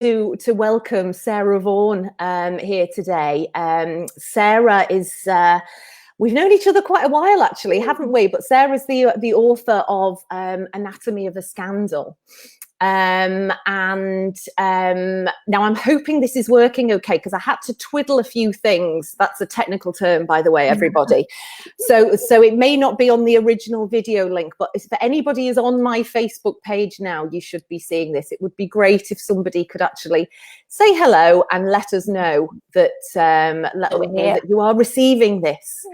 to welcome Sarah Vaughan here today. Sarah is, we've known each other quite a while actually, haven't we? But Sarah's the author of Anatomy of a Scandal. Now I'm hoping this is working okay, because I had to twiddle a few things. That's a technical term, by the way, everybody. So it may not be on the original video link, but if anybody is on my Facebook page now, you should be seeing this. It would be great if somebody could actually say hello and let us know that, that you are receiving this.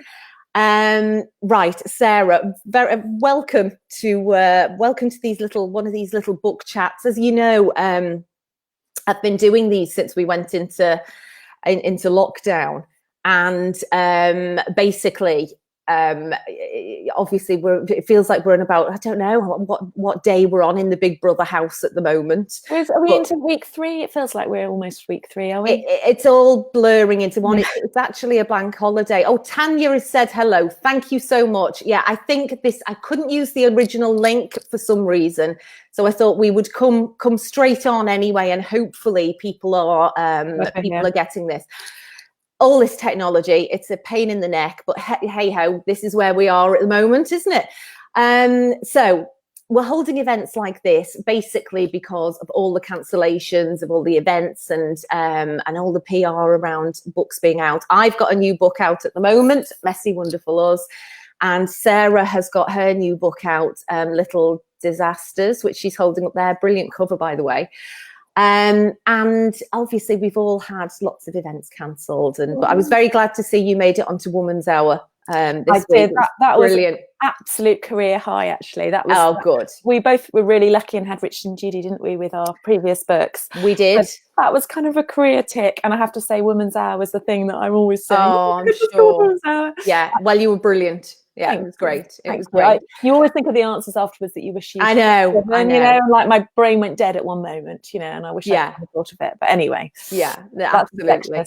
Right, Sarah, welcome to these one of these little book chats. As you know, I've been doing these since we went into lockdown, and basically, obviously it feels like we're in about, I don't know what day we're on in the Big Brother house at the moment. Are we into week 3? It feels like we're almost week 3, are we? It's all blurring into one. It's actually a blank holiday. Oh, Tanya has said hello. Thank you so much. Yeah, I think I couldn't use the original link for some reason, so I thought we would come straight on anyway, and hopefully people are getting this. All this technology, it's a pain in the neck, but hey ho, this is where we are at the moment, isn't it? So we're holding events like this basically because of all the cancellations of all the events and all the PR around books being out. I've got a new book out at the moment, Messy Wonderful Us, and Sarah has got her new book out, Little Disasters, which she's holding up there. Brilliant cover, by the way. And obviously we've all had lots of events cancelled, but I was very glad to see you made it onto Woman's Hour this week. That was brilliant. Absolute career high, actually. That was good. We both were really lucky and had Richard and Judy, didn't we, with our previous books? We did. But that was kind of a career tick, and I have to say Woman's Hour was the thing that I'm always saying. Oh, I'm sure. Yeah, well, you were brilliant. Yeah, it was great. It was great. You always think of the answers afterwards that you wish you. I know. And you know, like my brain went dead at one moment, you know, and I wish I had thought of it. But anyway, absolutely.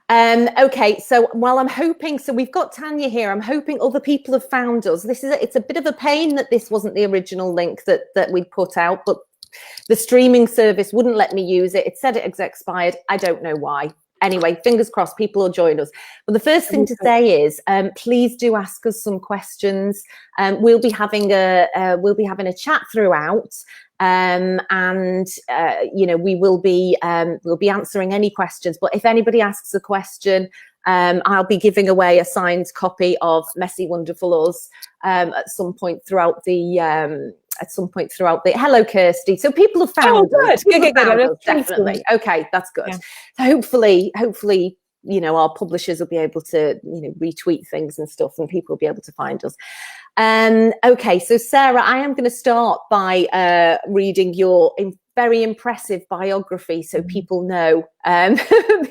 Okay, so while I'm hoping, so we've got Tanya here. I'm hoping other people have found us. It's a bit of a pain that this wasn't the original link that we'd put out, but the streaming service wouldn't let me use it. It said it has expired. I don't know why. Anyway, fingers crossed, people will join us. But the first thing to say is, please do ask us some questions. We'll be having a chat throughout, and you know, we'll be answering any questions. But if anybody asks a question, I'll be giving away a signed copy of Messy Wonderful Us at some point throughout the. Hello, Kirsty. So people have found us. Good. Definitely. Okay, that's good. Yeah. So hopefully, you know, our publishers will be able to, you know, retweet things and stuff, and people will be able to find us. Okay, so Sarah, I am going to start by reading your very impressive biography, so people know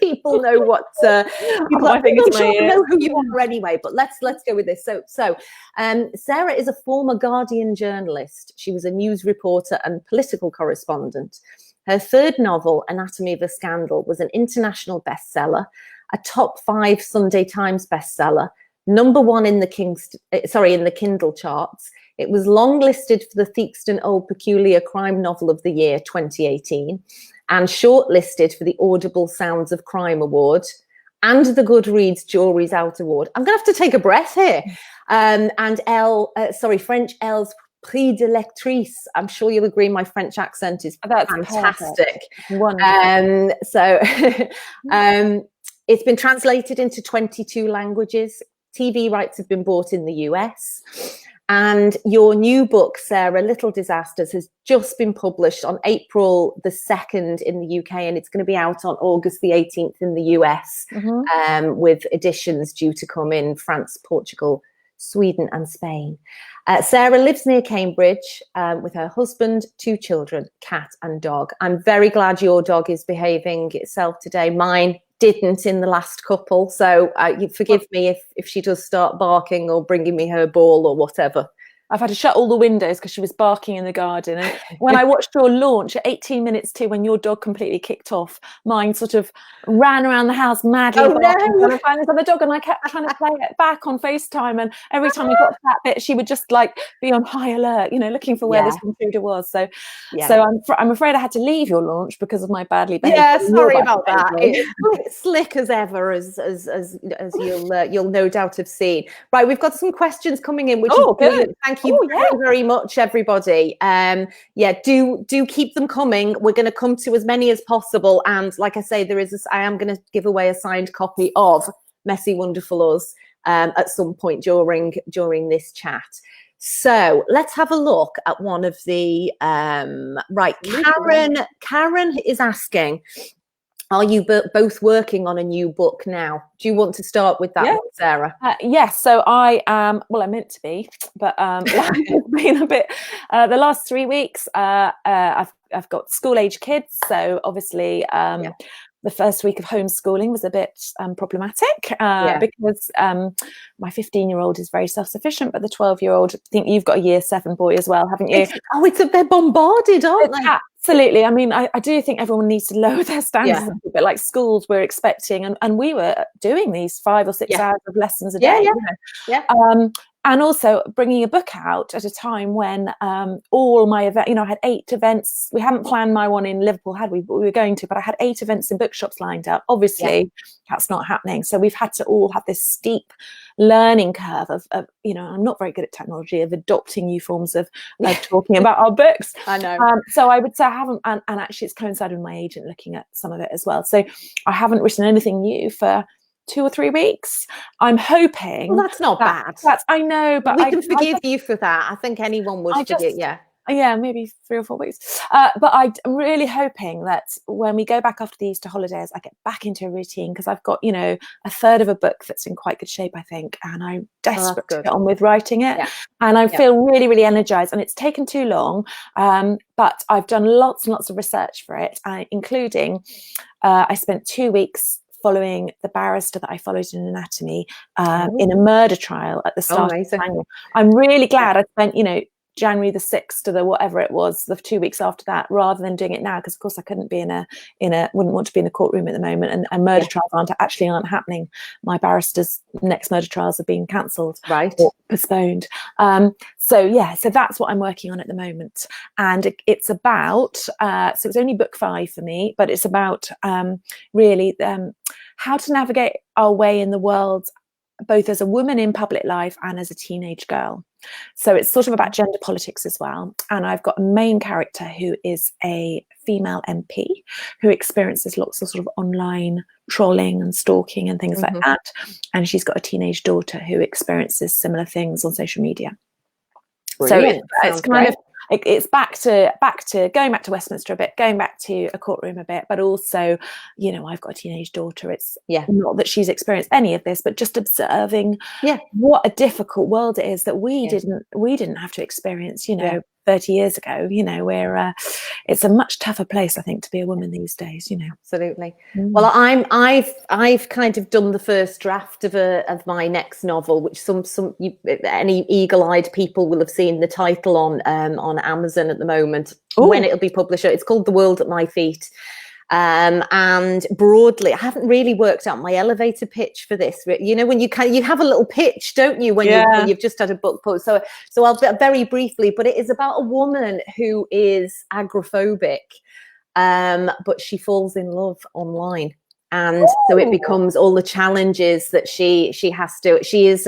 people know what people know who you are anyway. But let's go with this. So Sarah is a former Guardian journalist. She was a news reporter and political correspondent. Her third novel, Anatomy of a Scandal, was an international bestseller, a top 5 Sunday Times bestseller, #1 in the Kindle charts. It was longlisted for the Theakston Old Peculier Crime Novel of the Year 2018, and shortlisted for the Audible Sounds of Crime Award and the Goodreads Jury's Out Award. I'm going to have to take a breath here. And French L's Prix de Lectrice. I'm sure you'll agree my French accent is fantastic. It's been translated into 22 languages. TV rights have been bought in the US. And your new book, Sarah, Little Disasters, has just been published on April the 2nd in the UK, and it's going to be out on August the 18th in the US, with editions due to come in France, Portugal, Sweden and Spain. Sarah lives near Cambridge with her husband, 2 children, cat and dog. I'm very glad your dog is behaving itself today. Mine didn't in the last couple, so you forgive me if she does start barking or bringing me her ball or whatever. I've had to shut all the windows because she was barking in the garden. And when I watched your launch at 18 minutes to when your dog completely kicked off, mine sort of ran around the house madly barking, trying to find this other dog. And I kept trying to play it back on FaceTime. And every time we got to that bit, she would just like be on high alert, you know, looking for where this intruder was. So I'm afraid I had to leave your launch because of my badly behaved. Yeah, sorry about that. It's slick as ever, as you'll no doubt have seen. Right, we've got some questions coming in, which is brilliant. Thank you very much, everybody. Do keep them coming. We're going to come to as many as possible, and like I say, I am going to give away a signed copy of Messy Wonderful Us at some point during this chat. So let's have a look at one of the right. Karen is asking, are you both working on a new book now? Do you want to start with that one, Sarah? Yes. So I am, well, I meant to be, but it's been a bit, the last 3 weeks, I've got school age kids. So obviously the first week of homeschooling was a bit problematic because my 15-year-old is very self-sufficient, but the 12-year-old, I think you've got a year 7 boy as well, haven't you? They're bombarded, aren't they? Absolutely. I mean, I do think everyone needs to lower their standards a little bit, like schools were expecting, and we were doing these 5 or 6 hours of lessons a day. And also bringing a book out at a time when all my events, I had 8 events. We hadn't planned my one in Liverpool, had we? But we were going to, but I had 8 events in bookshops lined up. Obviously, that's not happening. So we've had to all have this steep learning curve of I'm not very good at technology, of adopting new forms of talking about our books. I know. So I would say I haven't, and actually it's coincided with my agent looking at some of it as well. So I haven't written anything new for 2 or 3 weeks. I'm hoping. Well, that's not bad. I know, but we can forgive you for that. I think anyone would forgive. Maybe 3 or 4 weeks. But I'm really hoping that when we go back after the Easter holidays, I get back into a routine, because I've got, a third of a book that's in quite good shape, I think, and I'm desperate to get on with writing it. And I feel really, really energized, and it's taken too long. But I've done lots and lots of research for it, including I spent 2 weeks following the barrister that I followed in anatomy in a murder trial at the start of January. I'm really glad I spent, January the 6th to the whatever it was, the 2 weeks after that, rather than doing it now, because of course I couldn't be wouldn't want to be in a courtroom at the moment, and murder trials aren't happening. My barrister's next murder trials are being cancelled, or postponed. So that's what I'm working on at the moment, and it's about so it's only book 5 for me, but it's about really how to navigate our way in the world, both as a woman in public life and as a teenage girl. So it's sort of about gender politics as well. And I've got a main character who is a female MP who experiences lots of sort of online trolling and stalking and things like that. And she's got a teenage daughter who experiences similar things on social media. Brilliant. So it's kind of, it's back to going back to Westminster a bit, going back to a courtroom a bit, but also, I've got a teenage daughter. It's not that she's experienced any of this, but just observing what a difficult world it is that we didn't have to experience, 30 years ago, where it's a much tougher place, I think, to be a woman these days, Absolutely. Well, I've kind of done the first draft of my next novel, which any eagle-eyed people will have seen the title on Amazon at the moment. When it'll be published. It's called The World at My Feet. And broadly, I haven't really worked out my elevator pitch for this. When you have a little pitch, don't you, when you've just had a book post. So I'll very briefly, but it is about a woman who is agoraphobic, but she falls in love online. And so it becomes all the challenges that she has to. She is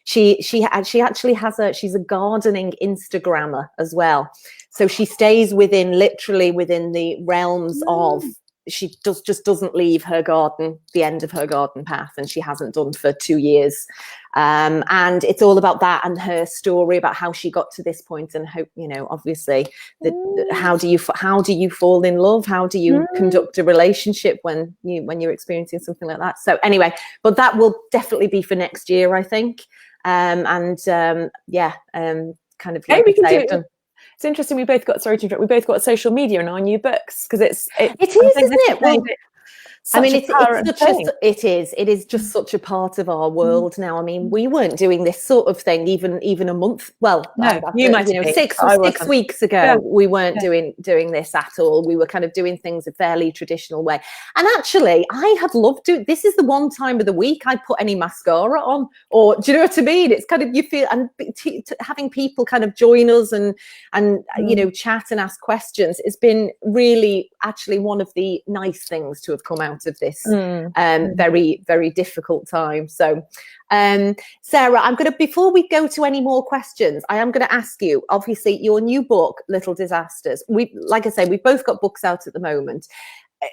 she actually has she's a gardening Instagrammer as well. So she stays literally within the realms of, she just doesn't leave her garden, the end of her garden path, and she hasn't done for 2 years. And it's all about that and her story about how she got to this point, and hope, obviously, how do you fall in love? How do you conduct a relationship when you're experiencing something like that? So anyway, but that will definitely be for next year, I think. Kind of. It's interesting. We both got we both got social media in our new books, because it is, isn't it? Well, I mean, it's thing. it is just such a part of our world now. I mean, we weren't doing this sort of thing even a month. Well, no, you might, 6 weeks ago, we weren't doing this at all. We were kind of doing things a fairly traditional way. And actually, I have loved doing. This is the one time of the week I put any mascara on, or do you know what I mean? It's kind of, you feel, and having people kind of join us and you know, chat and ask questions. It's been really actually one of the nice things to have come out of this very, very difficult time. So Sarah, I'm going to, before we go to any more questions, I am going to ask you, obviously your new book, Little Disasters, like I say, we've both got books out at the moment.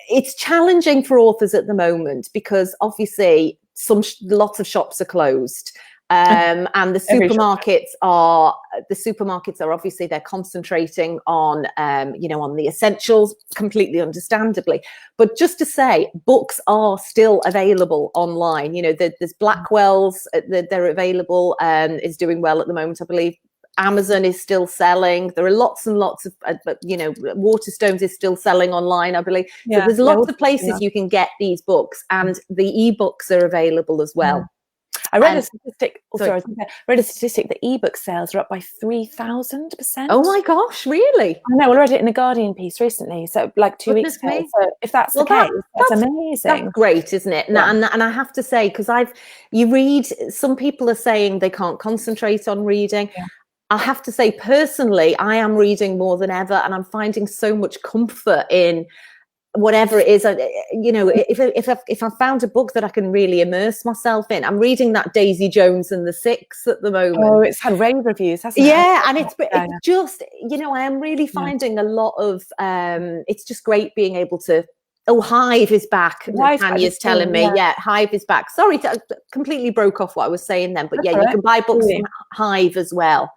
It's challenging for authors at the moment because obviously lots of shops are closed. And the supermarkets are obviously, they're concentrating on you know, on the essentials, completely understandably. But just to say, books are still available online. You know, there's Blackwell's, they're available, is doing well at the moment, I believe. Amazon is still selling. There are lots and lots of, you know, Waterstones is still selling online, I believe. So there's lots of places you can get these books, and the ebooks are available as well. I read a statistic. I read a statistic that ebook sales are up by 3,000%. Oh my gosh, really? I know. I read it in a Guardian piece recently, so like 2 weeks ago. So if that's the case, that's amazing. That's great, isn't it? Yeah. And I have to say, because you read, some people are saying they can't concentrate on reading. Yeah. I have to say, personally, I am reading more than ever, and I'm finding so much comfort in whatever it is. You know, if I found a book that I can really immerse myself in, I'm reading that Daisy Jones and the Six at the moment. Oh, it's had rave reviews, hasn't it? Yeah, and it's just, you know, I am really finding a lot of it's just great being able to. Oh, Hive is back. Tanya's telling me. Yeah, Hive is back. Sorry, I completely broke off what I was saying then, but that's you can buy books from Hive as well.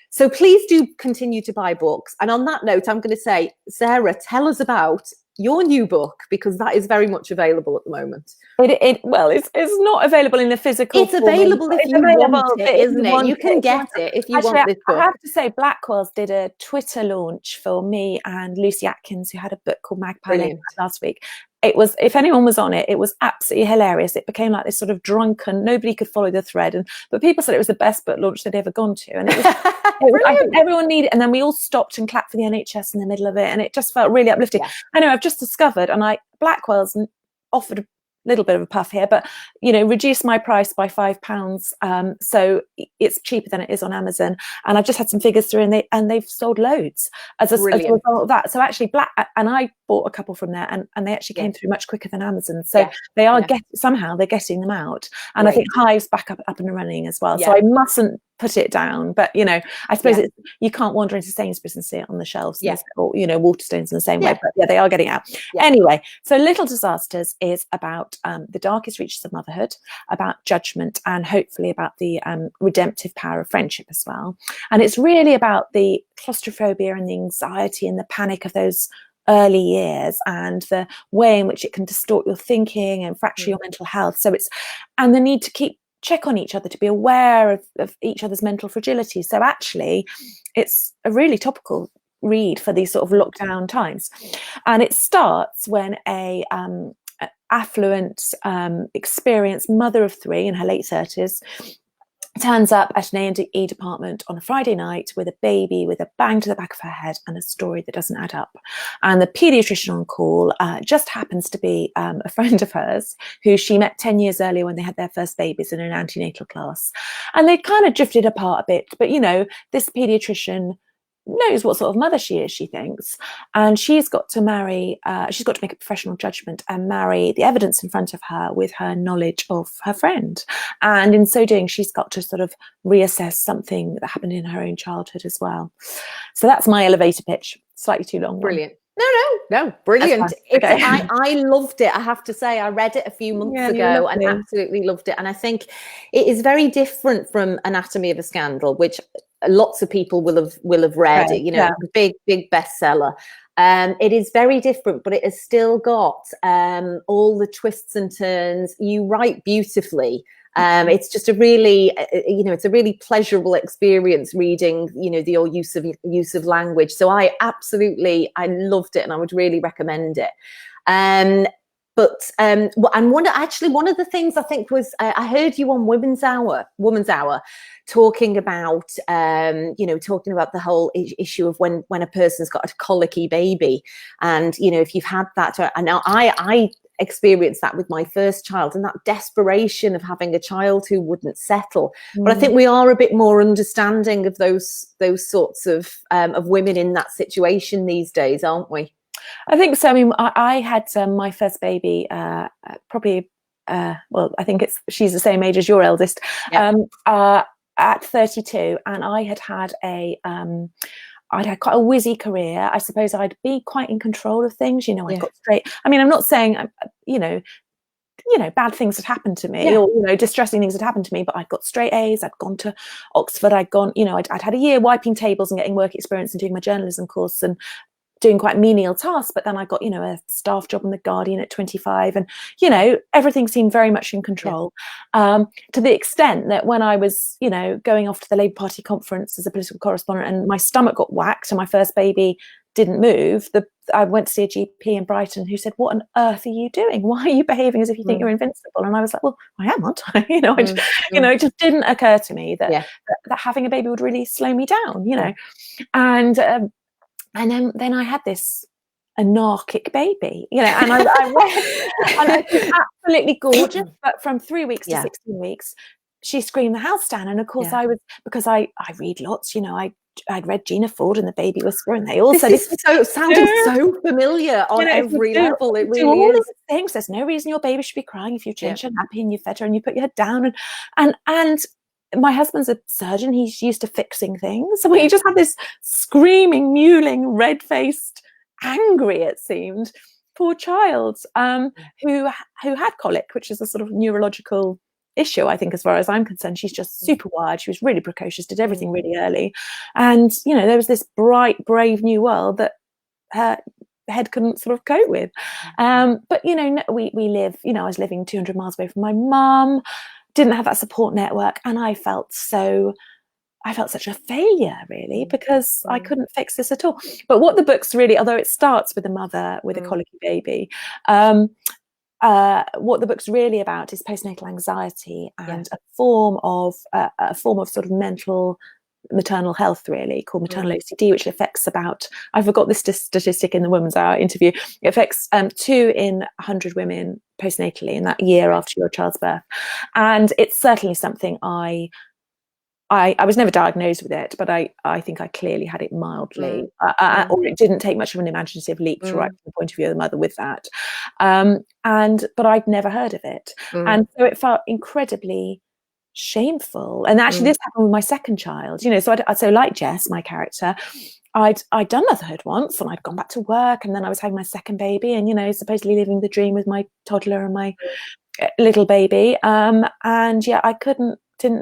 So please do continue to buy books. And on that note, I'm going to say, Sarah, tell us about your new book, because that is very much available at the moment. It's not available in the physical. It's available if you want it, isn't it? You can get it if you want this book. I have to say, Blackwell's did a Twitter launch for me and Lucy Atkins, who had a book called Magpie Lane last week. It was, if anyone was on it, it was absolutely hilarious. It became like this sort of drunken, nobody could follow the thread, but people said it was the best book launch they'd ever gone to, and it was, I think everyone needed it. And then we all stopped and clapped for the NHS in the middle of it, and it just felt really uplifting. Yeah. Anyway, I've just discovered, and Blackwell's offered a little bit of a puff here, but you know, reduced my price by £5, so it's cheaper than it is on Amazon. And I've just had some figures through, and they've sold loads as a result of that. So actually, and I bought a couple from there, and they actually came through much quicker than Amazon. So they are somehow they're getting them out, and I think Hive's back up and running as well. So I mustn't put it down, but you know, I suppose you can't wander into Sainsbury's and see it on the shelves, or you know, Waterstones in the same way. But they are getting out. Anyway, so Little Disasters is about the darkest reaches of motherhood, about judgment, and hopefully about the redemptive power of friendship as well. And it's really about the claustrophobia and the anxiety and the panic of those early years, and the way in which it can distort your thinking and fracture your mental health. So and the need to check on each other, to be aware of each other's mental fragility. So actually, it's a really topical read for these sort of lockdown times. And it starts when a affluent, experienced mother of three in her late 30s turns up at an A&E department on a Friday night with a baby with a bang to the back of her head and a story that doesn't add up. And the paediatrician on call just happens to be a friend of hers who she met 10 years earlier when they had their first babies in an antenatal class. And they kind of drifted apart a bit. But, you know, this paediatrician knows what sort of mother she is, she thinks, and she's got to make a professional judgment and marry the evidence in front of her with her knowledge of her friend. And in so doing, she's got to sort of reassess something that happened in her own childhood as well. So that's my elevator pitch. Slightly too long. Brilliant. No, brilliant. Okay. I loved it. I have to say, I read it a few months ago and absolutely loved it. And I think it is very different from Anatomy of a Scandal, which lots of people will have read. Right. You know, big bestseller. It is very different, but it has still got all the twists and turns. You write beautifully. It's just a really, it's a really pleasurable experience reading, your use of language. So I loved it, and I would really recommend it. and one of the things I think was I heard you on Women's Hour, talking about talking about the whole issue of when a person's got a colicky baby, and if you've had that, and now I experienced that with my first child, and that desperation of having a child who wouldn't settle. But I think we are a bit more understanding of those sorts of women in that situation these days, aren't we? I think so. I mean, I had my first baby probably, well, I think she's the same age as your eldest, at 32, and I had I'd had quite a whizzy career. I suppose I'd be quite in control of things. I got straight. I mean, I'm not saying, bad things had happened to me, or distressing things had happened to me, but I'd got straight A's. I'd gone to Oxford. I'd gone. I'd had a year wiping tables and getting work experience and doing my journalism course and doing quite menial tasks. But then I got, a staff job on The Guardian at 25, and everything seemed very much in control, to the extent that when I was going off to the Labour Party conference as a political correspondent, and my stomach got whacked and my first baby didn't move, I went to see a GP in Brighton who said, "What on earth are you doing? Why are you behaving as if you think you're invincible?" And I was like, "Well, I am, aren't I?" It just didn't occur to me that having a baby would really slow me down, and then I had this anarchic baby, and I went, and it was absolutely gorgeous. But from 3 weeks to 16 weeks, she screamed the house down. And of course, because I read lots, I'd read Gina Ford and The Baby Whisperer, and they all said it sounded so familiar on every level. It really all is. These things. There's no reason your baby should be crying if you've changed her nappy and you fed her and you put your head down, and my husband's a surgeon. He's used to fixing things. So we just had this screaming, mewling, red-faced, angry, it seemed, poor child, who had colic, which is a sort of neurological issue, I think, as far as I'm concerned. She's just super wired. She was really precocious, did everything really early. And, there was this bright, brave new world that her head couldn't sort of cope with. But, we live, I was living 200 miles away from my mum, didn't have that support network, and I felt such a failure, really, because I couldn't fix this at all. But what the book's really, although it starts with a mother with a colicky baby, what the book's really about is postnatal anxiety and a form of sort of maternal health, really, called maternal OCD, which affects I forgot this statistic in the Women's Hour interview, it affects 2 in 100 women postnatally in that year after your child's birth. And it's certainly something I was never diagnosed with it, but I think I clearly had it mildly, or it didn't take much of an imaginative leap right from the point of view of the mother with that. But I'd never heard of it. And so it felt incredibly shameful. And actually this happened with my second child, so like Jess, my character, I'd done motherhood once, and I'd gone back to work, and then I was having my second baby, and supposedly living the dream with my toddler and my little baby, and I didn't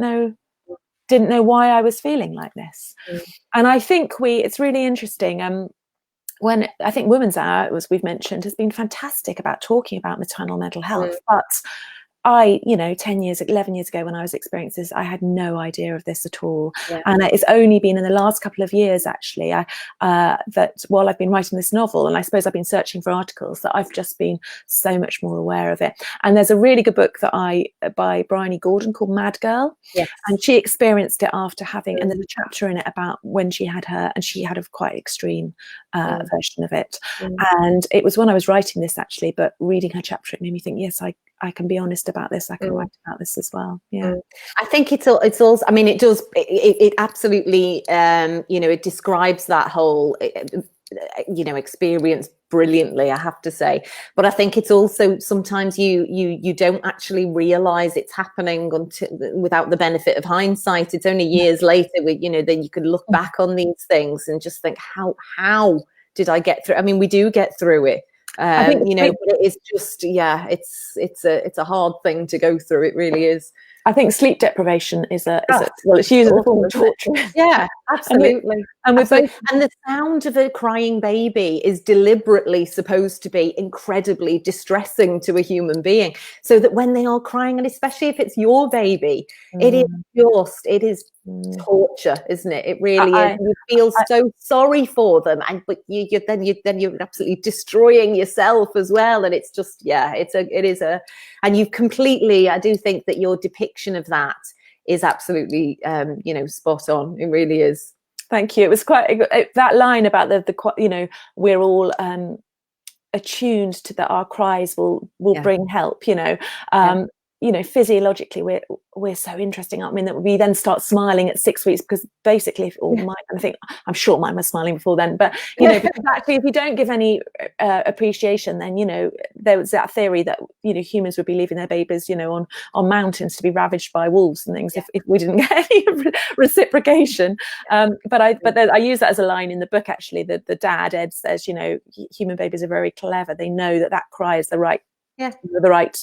know why I was feeling like this. And I think it's really interesting, when I think Women's Hour, as we've mentioned, has been fantastic about talking about maternal mental health, but I, 11 years ago when I was experiencing this, I had no idea of this at all. And it's only been in the last couple of years, actually, that while I've been writing this novel, and I suppose I've been searching for articles, that I've just been so much more aware of it. And there's a really good book by Bryony Gordon called Mad Girl. And she experienced it after having, and there's a chapter in it about when she had and she had a quite extreme version of it. And it was when I was writing this, actually, but reading her chapter, it made me think, yes, I can be honest about this. I can write about this as well. I think it's also, I mean, it absolutely, it describes that whole, experience brilliantly, I have to say. But I think it's also sometimes you don't actually realize it's happening without the benefit of hindsight. It's only years later, then you can look back on these things and just think, how did I get through? I mean, we do get through it. But it is just, it's a hard thing to go through. It really is. I think sleep deprivation is it's used as a form of torture. Yeah, absolutely. And the sound of a crying baby is deliberately supposed to be incredibly distressing to a human being, so that when they are crying, and especially if it's your baby, it is torture, isn't it? It really is. You feel so sorry for them, but you're absolutely destroying yourself as well. And it's just, yeah, it is a, and you've completely, I do think that your depiction of that is absolutely, spot on. It really is. Thank you. It was quite that line about the we're all attuned to that our cries will bring help. Physiologically we're so interesting, aren't we? And that we then start smiling at 6 weeks, because basically, I think I'm sure mine was smiling before then, but because actually if you don't give any appreciation, then there was that theory that humans would be leaving their babies on mountains to be ravaged by wolves and things if we didn't get any reciprocation. But I use that as a line in the book. Actually, the dad Ed says, human babies are very clever. They know that cry is the right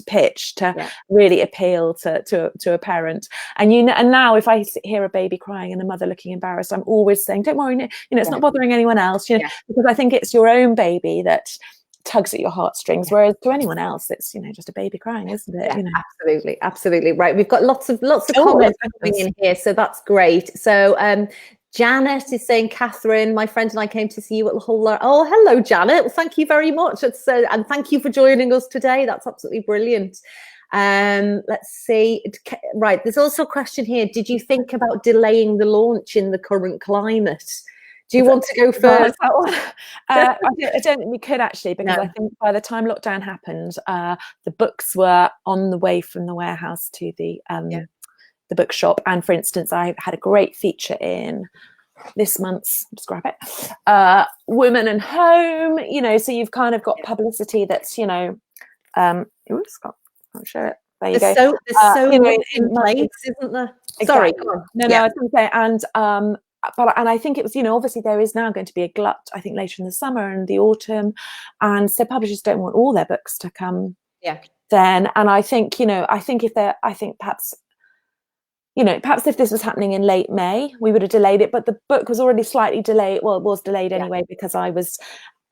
pitch to really appeal to a parent. And and now if I hear a baby crying and a mother looking embarrassed, I'm always saying, don't worry, it's not bothering anyone else, because I think it's your own baby that tugs at your heartstrings, whereas to anyone else it's just a baby crying, isn't it? Absolutely right. We've got lots of comments coming in here, so that's great. So Janet is saying, Catherine, my friend and I came to see you at the Hull. Oh, hello, Janet. Well, thank you very much. And thank you for joining us today. That's absolutely brilliant. Let's see. Right. There's also a question here. Did you think about delaying the launch in the current climate? Do you want to go first? I don't think we could, actually, because I think by the time lockdown happened, the books were on the way from the warehouse to the bookshop. And for instance, I had a great feature in this month's, just grab it, Women and Home, so you've kind of got publicity that's, oops, can't show it. There you go. There's so much in place, isn't there? Exactly. Sorry, come on. No, I was going to say, and I think it was, obviously there is now going to be a glut, I think, later in the summer and the autumn. And so publishers don't want all their books to come then. And I think, perhaps if this was happening in late May, we would have delayed it, but the book was already slightly delayed. Well, it was delayed anyway, because I was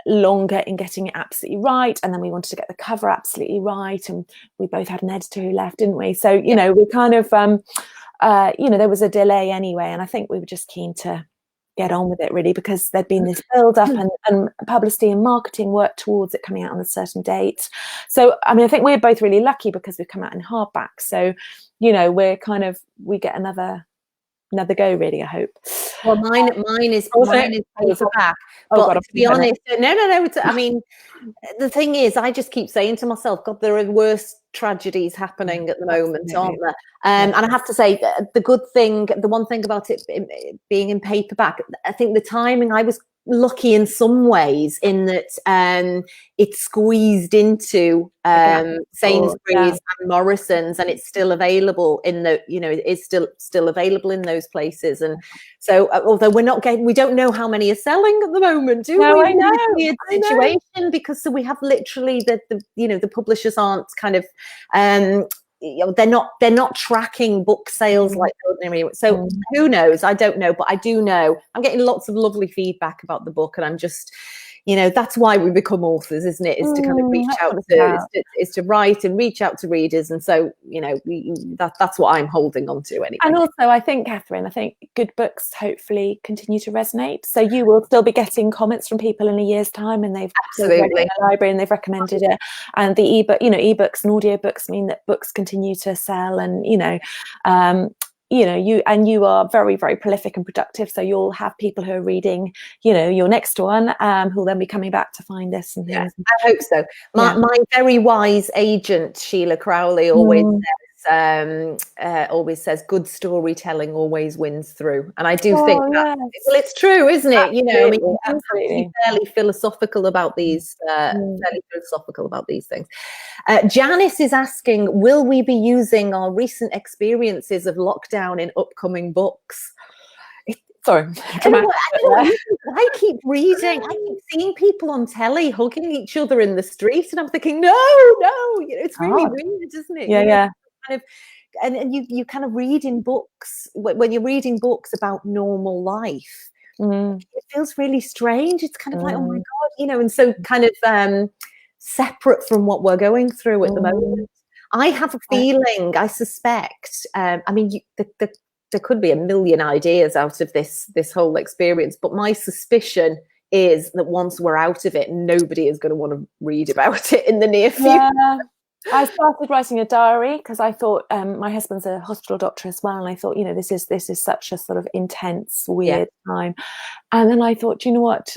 longer in getting it absolutely right. And then we wanted to get the cover absolutely right. And we both had an editor who left, didn't we? So, we kind of, there was a delay anyway. And I think we were just keen to get on with it, really, because there'd been this build up and publicity and marketing work towards it coming out on a certain date. So, I mean, I think we're both really lucky because we've come out in hardback. So, we get another go, really, I hope. Well, mine is paperback. But to be honest, no. I mean, the thing is, I just keep saying to myself, God, there are worse tragedies happening at the moment, aren't there? And I have to say, the one thing about it being in paperback, I think the timing, I was lucky in some ways in that it squeezed into Sainsbury's and Morrison's, and it's still available in it's still available in those places. And so although we don't know how many are selling at the moment, do we? I know. It's a weird situation, because so we have literally the publishers aren't kind of they're not tracking book sales like ordinary. So who knows? I don't know, but I do know I'm getting lots of lovely feedback about the book, and I'm just, that's why we become authors, isn't it? Is to kind of reach out is to write and reach out to readers, and so that's what I'm holding on to anyway. And also, I think, Catherine, good books hopefully continue to resonate. So you will still be getting comments from people in a year's time, and they've read it in the library and they've recommended it. And the ebooks and audiobooks mean that books continue to sell, and you are very, very prolific and productive. So you'll have people who are reading, your next one, who'll then be coming back to find this and things. Yeah, I hope so. My very wise agent, Sheila Crowley, always says good storytelling always wins through. And I do think that, well, it's true, isn't it? Absolutely. I'm fairly philosophical about these things. Janice is asking, will we be using our recent experiences of lockdown in upcoming books? Sorry. I keep reading. I keep seeing people on telly hugging each other in the street, and I'm thinking, no, it's really weird, isn't it? Yeah. And you kind of read in books, when you're reading books about normal life, it feels really strange. It's kind of like, oh my God, and so kind of separate from what we're going through at the moment. I have a feeling, I suspect, there could be a million ideas out of this whole experience, but my suspicion is that once we're out of it, nobody is going to want to read about it in the near future. Yeah. I started writing a diary because I thought my husband's a hospital doctor as well, and I thought, this is such a sort of intense, weird time. And then I thought, you know what?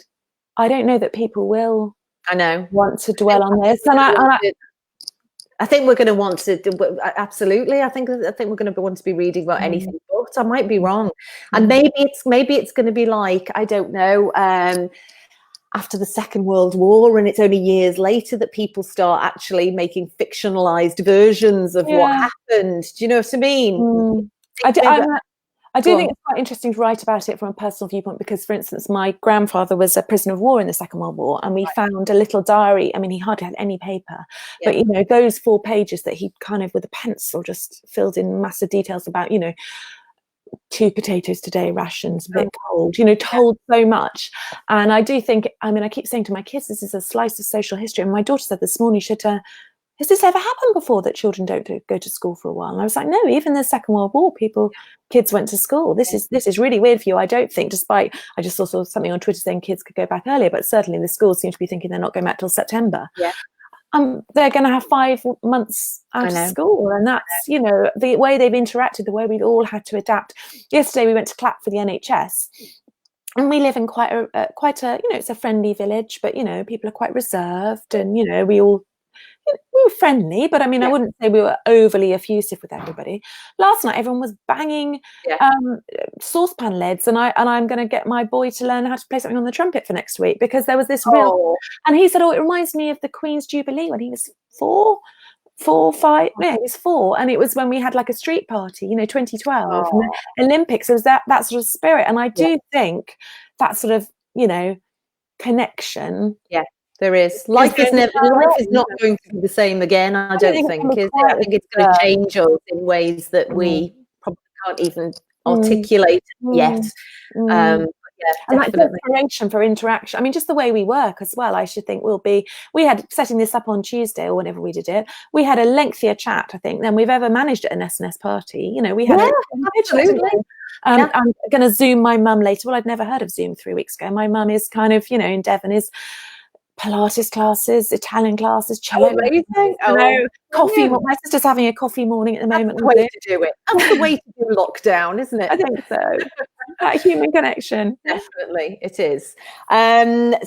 I don't know that people will. I know. Want to dwell on this, and I think we're going to want to do, absolutely. I think we're going to want to be reading about anything, but I might be wrong. And maybe it's going to be like, I don't know, after the Second World War, and it's only years later that people start actually making fictionalized versions of what happened. Do you know what I mean? I do think it's quite interesting to write about it from a personal viewpoint because, for instance, my grandfather was a prisoner of war in the Second World War, and we found a little diary. I mean, he hardly had any paper, but, those 4 pages that he kind of with a pencil just filled in massive details about, 2 potatoes today, rations, a bit cold, told so much. And I do think, I keep saying to my kids, this is a slice of social history. And my daughter said this morning, she said, has this ever happened before that children don't go to school for a while? And I was like, no, even the Second World War, kids went to school. This is really weird for you. I don't think, despite, I just saw something on Twitter saying kids could go back earlier, but certainly the schools seem to be thinking they're not going back till September. Yeah. They're going to have 5 months out of school, and that's the way they've interacted, the way we've all had to adapt. Yesterday we went to clap for the NHS, and we live in quite a it's a friendly village, but people are quite reserved, and we were friendly, but I wouldn't say we were overly effusive with everybody. Last night everyone was banging saucepan lids, and I'm going to get my boy to learn how to play something on the trumpet for next week, because there was this and he said, it reminds me of the Queen's Jubilee when he was 4, 5, no, he was 4, and it was when we had like a street party, 2012 and the Olympics. It was that sort of spirit, and I do think that sort of connection there is. Life is not going to be the same again, I don't think, is it? I think it's going to change us in ways that we probably can't even articulate yet. And that desperation for interaction. Just the way we work as well, I should think we had, setting this up on Tuesday or whenever we did it, we had a lengthier chat, I think, than we've ever managed at an SNS party. We had absolutely. I'm going to Zoom my mum later. Well, I'd never heard of Zoom 3 weeks ago. My mum is kind of, in Devon, is Pilates classes, Italian classes, cello, coffee. My sister's having a coffee morning at the moment. That's the way to do it. That's the way to do lockdown, isn't it? I think so. That human connection. Definitely, it is.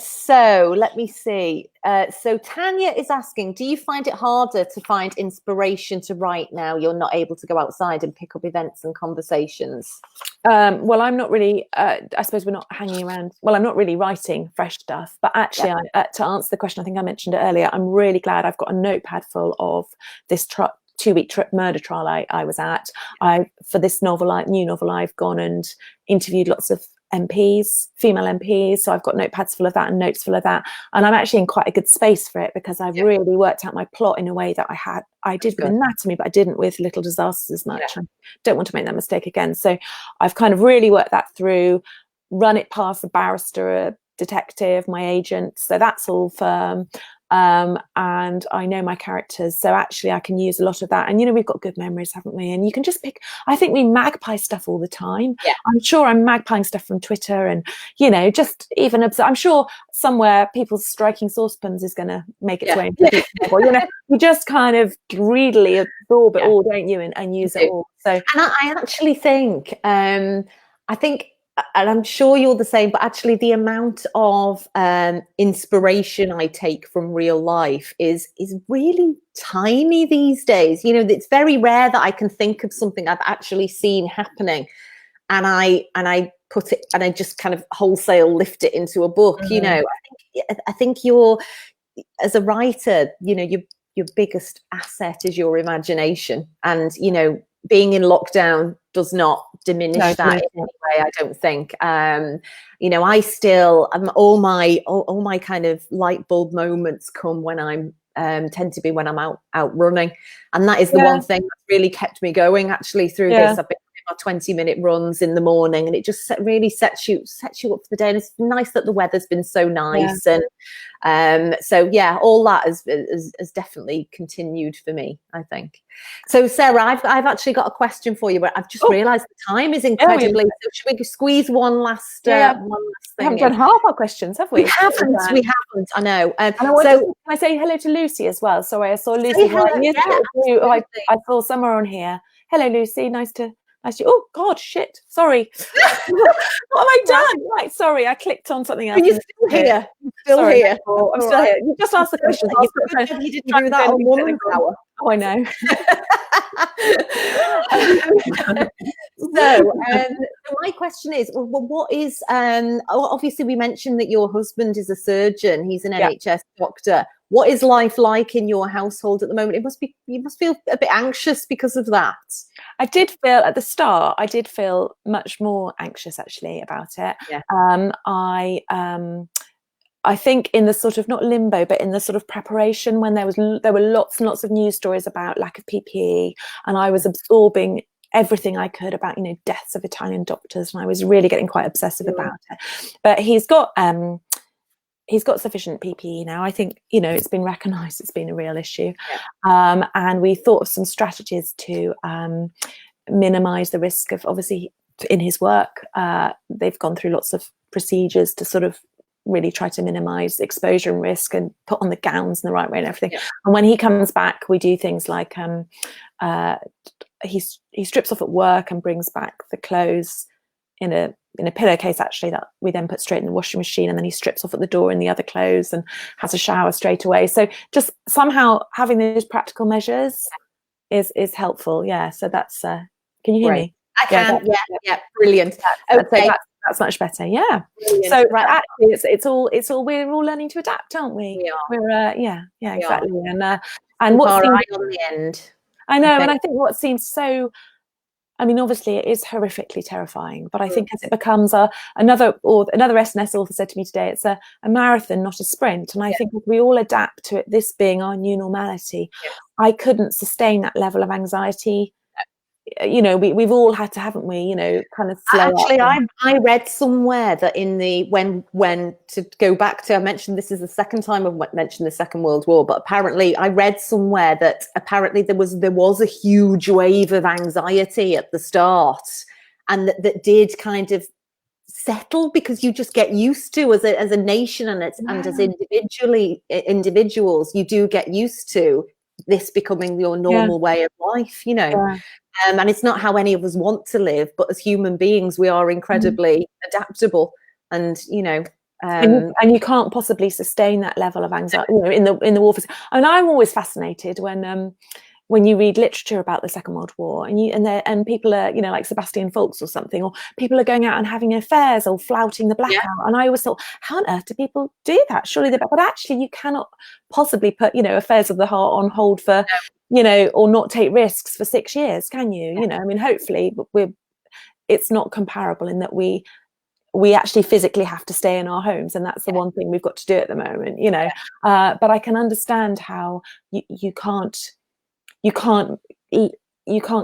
So let me see. So Tanya is asking, do you find it harder to find inspiration to write now you're not able to go outside and pick up events and conversations? Well, I'm not really, I suppose we're not hanging around. Well, I'm not really writing fresh stuff, but actually to answer the question, I think I mentioned it earlier, I'm really glad I've got a notepad full of this 2-week murder trial I was at. For this new novel, I've gone and interviewed lots of MPs, female MPs. So I've got notepads full of that and notes full of that. And I'm actually in quite a good space for it, because I've really worked out my plot in a way that I did with anatomy, but I didn't with Little Disasters as much. I don't want to make that mistake again. So I've kind of really worked that through, run it past a barrister, a detective, my agent. So that's all firm. And I know my characters, so actually I can use a lot of that. And we've got good memories, haven't we? And you can just pick. I think we magpie stuff all the time. I'm sure I'm magpieing stuff from Twitter, and just even I'm sure somewhere people's striking saucepans is going to make its way into you just kind of greedily absorb it all, don't you, and use it all. So, and I actually think and I'm sure you're the same, but actually the amount of inspiration I take from real life is really tiny these days. It's very rare that I can think of something I've actually seen happening and I put it, and I just kind of wholesale lift it into a book. I think you're, as a writer, your biggest asset is your imagination, and being in lockdown does not diminish that in any way, I don't think. I still, all my kind of light bulb moments come when I'm tend to be when I'm out running, and that is the one thing that's really kept me going actually through this. I've been our 20-minute runs in the morning, and it just really sets you up for the day. And it's nice that the weather's been so nice. And so yeah, all that has definitely continued for me, I think. So Sarah, I've actually got a question for you, but I've just realized the time is incredibly, so should we squeeze one last thing? We haven't done half our questions, have we? We haven't, I know. So can I say hello to Lucy as well? Sorry, I saw Lucy. I saw somewhere on here. Hello, Lucy. Nice to. Oh God, shit. Sorry. What have I done? Right, sorry. I clicked on something else. Are you still here? I'm still here. You just asked the question. You did do that on Woman's Hour. Oh, I know. So my question is, well, what is obviously we mentioned that your husband is a surgeon, he's an NHS doctor. What is life like in your household at the moment? You must feel a bit anxious because of that. I did feel at the start, much more anxious actually about it. I think in the sort of, not limbo, but in the sort of preparation, when there were lots and lots of news stories about lack of PPE, and I was absorbing everything I could about, deaths of Italian doctors, and I was really getting quite obsessive about it. But he's got sufficient PPE now. I think, it's been recognised it's been a real issue. And we thought of some strategies to minimise the risk of, obviously, in his work, they've gone through lots of procedures to sort of really try to minimize exposure and risk and put on the gowns in the right way and everything. And when he comes back, we do things like he strips off at work and brings back the clothes in a pillowcase, actually, that we then put straight in the washing machine, and then he strips off at the door in the other clothes and has a shower straight away. So just somehow having those practical measures is helpful. So that's can you hear me? I can. Brilliant. Okay, that's much better. Brilliant. So actually it's all we're all learning to adapt, aren't we? We're exactly. And what's on the end, I know. And I think what seems so, obviously it is horrifically terrifying, but I think as it becomes another SNS author said to me today, it's a marathon, not a sprint. And I think if we all adapt to it, this being our new normality, I couldn't sustain that level of anxiety. We've all had to, haven't we, kind of slow actually up. I read somewhere that when to go back to, I mentioned this is the second time I've mentioned the Second World War, but apparently I read somewhere that apparently there was a huge wave of anxiety at the start, and that did kind of settle, because you just get used to, as a nation and as individuals, you do get used to this becoming your normal way of life, and it's not how any of us want to live, but as human beings, we are incredibly adaptable, and and you can't possibly sustain that level of anxiety, in the warfare. And I'm always fascinated when you read literature about the Second World War, and people are, like Sebastian Faulks or something, or people are going out and having affairs or flouting the blackout. And I always thought, how on earth do people do that? Surely but actually you cannot possibly put, affairs of the heart on hold for, or not take risks for 6 years, can you? Hopefully it's not comparable in that we actually physically have to stay in our homes, and that's the one thing we've got to do at the moment, but I can understand how you can't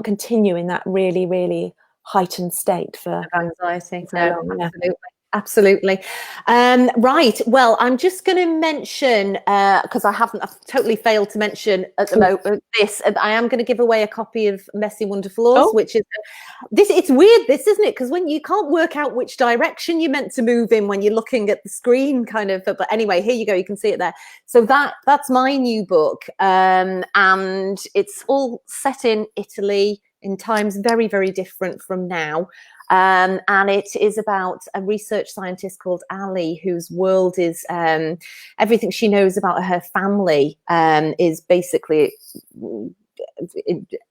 continue in that really, really heightened state for anxiety. Absolutely. Right. Well, I'm just going to mention, because I've totally failed to mention at the moment this, I am going to give away a copy of Messy Wonderful Us, which is it's weird, isn't it? Because when you can't work out which direction you're meant to move in when you're looking at the screen, kind of. But anyway, here you go. You can see it there. So that's my new book, and it's all set in Italy in times very, very different from now. And it is about a research scientist called Ali, whose world is everything she knows about her family is basically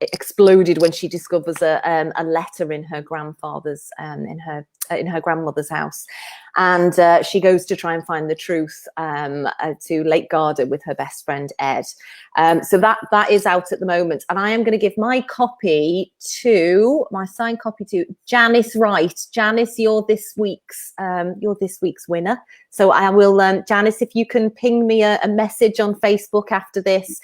exploded when she discovers a letter in her grandfather's in her grandmother's house, and she goes to try and find the truth to Lake Garda with her best friend Ed. So that is out at the moment, and I am going to give my signed copy to Janice Wright. Janice, you're this week's winner. So I will, Janice, if you can ping me a message on Facebook after this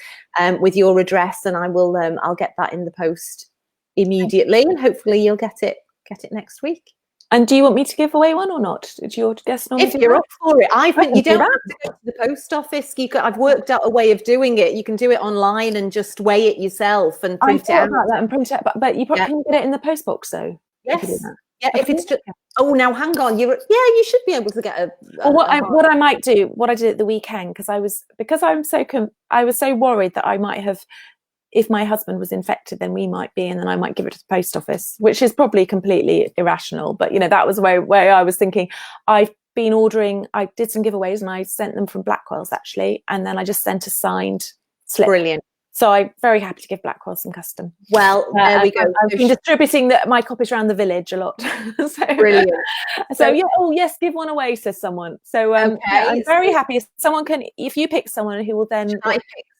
with your address, and I will I'll get that in the post immediately, and hopefully you'll get it next week. And do you want me to give away one or not? Do your guests normally If you're up for it, I think you don't have to go to the post office. I've worked out a way of doing it. You can do it online and just weigh it yourself and print it out. About that and print it out, but you probably can get it in the post box though. Yes. Yeah, if it's just now hang on, you should be able to get a. What I might do, what I did at the weekend, because I was so worried that I might have, if my husband was infected, then we might be, and then I might give it to the post office, which is probably completely irrational. But that was where I was thinking. I've been ordering. I did some giveaways, and I sent them from Blackwell's actually, and then I just sent a signed slip. Brilliant. So I'm very happy to give Blackwell some custom. Well, there we go. I've been distributing my copies around the village a lot. So, brilliant. So yeah, yes, give one away, says someone. So I'm very happy. If you pick someone who will then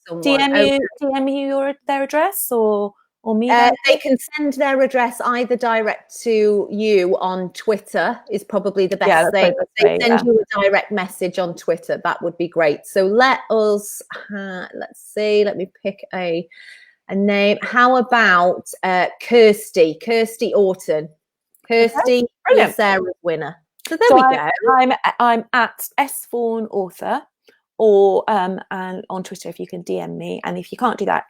DM you their address or me. They can send their address either direct to you on Twitter is probably the best thing. They send you a direct message on Twitter. That would be great. So let's see. Let me pick a name. How about Kirsty Orton? Kirsty is Sarah's winner. So there we go. I'm at Vaughan author. Or and on Twitter if you can DM me, and if you can't do that,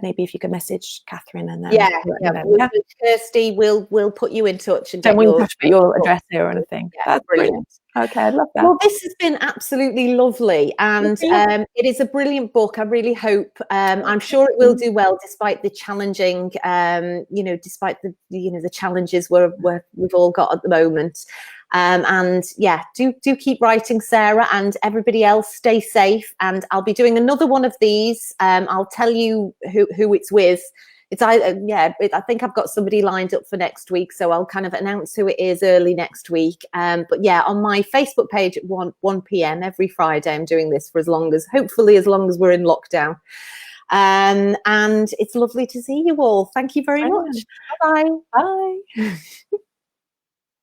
maybe if you could message Catherine and then Kirsty will put you in touch and don't want to put your address here or anything. That's brilliant. Okay, I love that. Well, this has been absolutely lovely, and it is a brilliant book. I really hope. I'm sure it will do well, despite the challenging, despite the challenges we've all got at the moment. And yeah, do keep writing, Sarah, and everybody else stay safe. And I'll be doing another one of these. I'll tell you who it's with. I think I've got somebody lined up for next week, so I'll kind of announce who it is early next week. But yeah, on my Facebook page at 1 p.m. every Friday, I'm doing this for hopefully as long as we're in lockdown. And it's lovely to see you all. Thank you very much. Bye-bye. Bye.